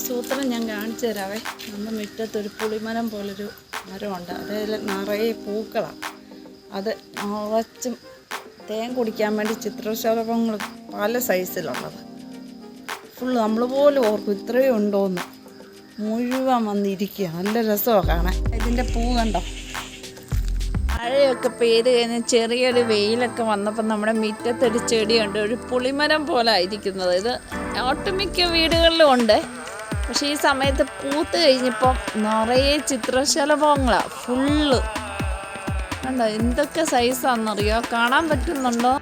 സൂത്രം ഞാൻ കാണിച്ചു തരാവേ. നമ്മുടെ മുറ്റത്തൊരു പുളിമരം പോലൊരു മരമുണ്ട്. അതിൽ നിറയെ പൂക്കളാണ്. അത് നിറച്ചും തേൻ കുടിക്കാൻ വേണ്ടി ചിത്രശലഭങ്ങൾ പല സൈസിലുള്ളത്. ഫുള്ള് നമ്മൾ പോലും ഓർക്കും ഇത്രയും ഉണ്ടോയെന്ന്. മുഴുവൻ വന്നിരിക്കുക. നല്ല രസമാണ് കാണാൻ. ഇതിൻ്റെ പൂ കണ്ടോ? മഴയൊക്കെ പെയ്ത് കഴിഞ്ഞ് ചെറിയൊരു വെയിലൊക്കെ വന്നപ്പോൾ നമ്മുടെ മുറ്റത്തൊരു ചെടിയുണ്ട്, ഒരു പുളിമരം പോലെ ആയിരിക്കുന്നത്. ഇത് ഒട്ടുമിക്ക വീടുകളിലും ഉണ്ട്. പക്ഷേ ഈ സമയത്ത് പൂത്ത് കഴിഞ്ഞപ്പം നിറയെ ചിത്രശലഭങ്ങളാണ് ഫുള്ള്. കണ്ടോ എന്തൊക്കെ സൈസാണെന്നറിയോ? കാണാൻ പറ്റുന്നുണ്ടോ?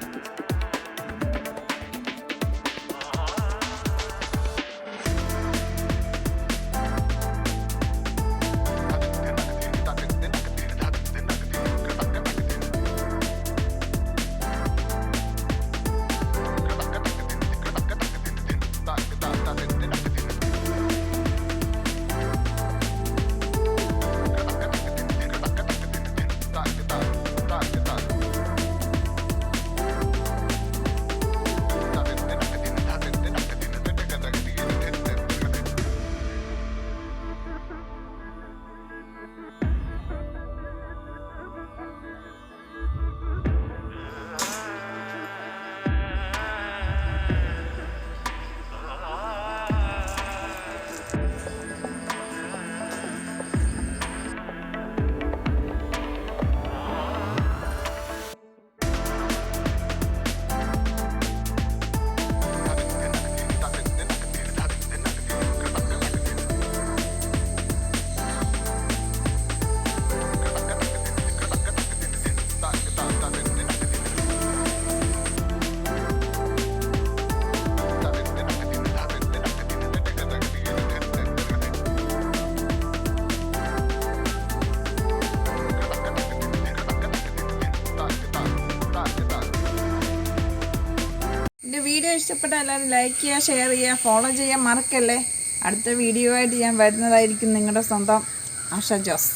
വീഡിയോ ഇഷ്ടപ്പെട്ടാൽ എല്ലാവരും ലൈക്ക് ചെയ്യുക, ഷെയർ ചെയ്യുക, ഫോളോ ചെയ്യാൻ മറക്കല്ലേ. അടുത്ത വീഡിയോ ആയിട്ട് ഞാൻ വരുന്നതായിരിക്കും. നിങ്ങളുടെ സ്വന്തം ആശ ജോസ്.